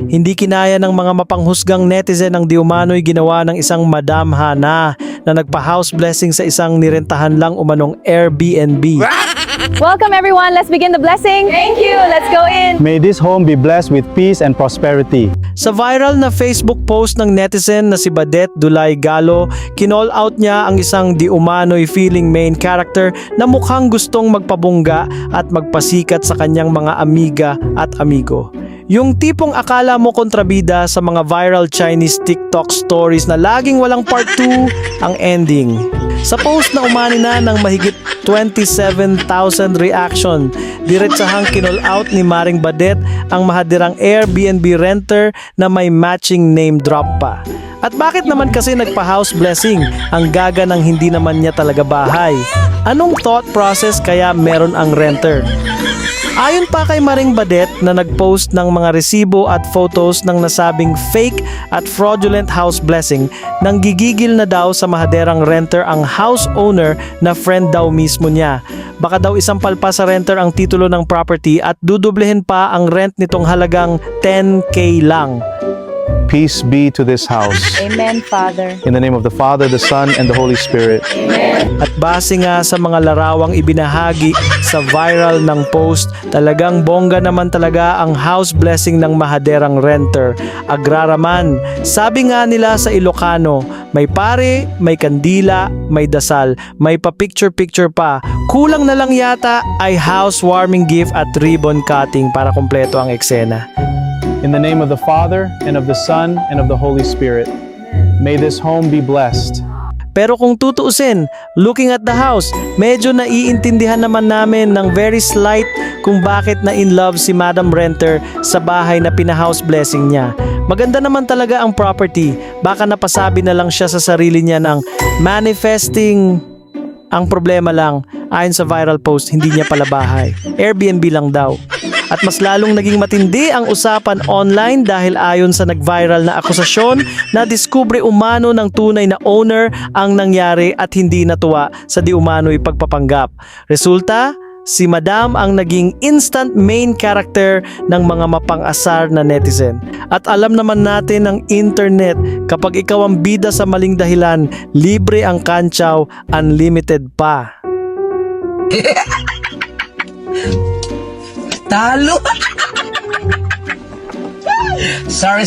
Hindi kinaya ng mga mapanghusgang netizen ang diumano'y ginawa ng isang Madam Hana na nagpa-house blessing sa isang nirentahan lang umanong Airbnb. Welcome everyone, let's begin the blessing. Thank you, let's go in. May this home be blessed with peace and prosperity. Sa viral na Facebook post ng netizen na si Badet Dulay Galo, kinall out niya ang isang di umano'y feeling main character na mukhang gustong magpabungga at magpasikat sa kanyang mga amiga at amigo. Yung tipong akala mo kontrabida sa mga viral Chinese TikTok stories na laging walang part 2 ang ending. Sa post na umani na ng mahigit 27,000 reaction, diretsahang kinall out ni Maring Badet ang mahadirang Airbnb renter na may matching name drop pa. At bakit naman kasi nagpa-house blessing ang gaga ng hindi naman niya talaga bahay? Anong thought process kaya meron ang renter? Ayon pa kay Maring Badet na nagpost ng mga resibo at photos ng nasabing fake at fraudulent house blessing, nang gigigil na daw sa mahaderang renter ang house owner na friend daw mismo niya. Baka daw isang palpa sa renter ang titulo ng property at dudublehin pa ang rent nitong halagang 10K lang. Peace be to this house. Amen, Father. In the name of the Father, the Son, and the Holy Spirit. At base nga sa mga larawang ibinahagi sa viral ng post, talagang bongga naman talaga ang house blessing ng mahaderang renter. Agraraman, sabi nga nila sa Ilocano, may pare, may kandila, may dasal, may pa-picture-picture pa. Kulang na lang yata ay housewarming gift at ribbon cutting para kumpleto ang eksena. In the name of the Father, and of the Son, and of the Holy Spirit. May this home be blessed. Pero kung tutuusin, looking at the house, medyo naiintindihan naman namin ng very slight kung bakit na in love si Madam Renter sa bahay na pina-house blessing niya. Maganda naman talaga ang property, baka napasabi na lang siya sa sarili niya ng manifesting. Ang problema lang, ayon sa viral post, hindi niya pala bahay. Airbnb lang daw. At mas lalong naging matindi ang usapan online dahil ayon sa nag-viral na akusasyon na diskubre umano ng tunay na owner ang nangyari at hindi natuwa sa di umano'y pagpapanggap. Resulta, si Madam ang naging instant main character ng mga mapang-asar na netizen. At alam naman natin ng internet, kapag ikaw ang bida sa maling dahilan, libre ang kantsaw, unlimited pa. Talo! Sorry.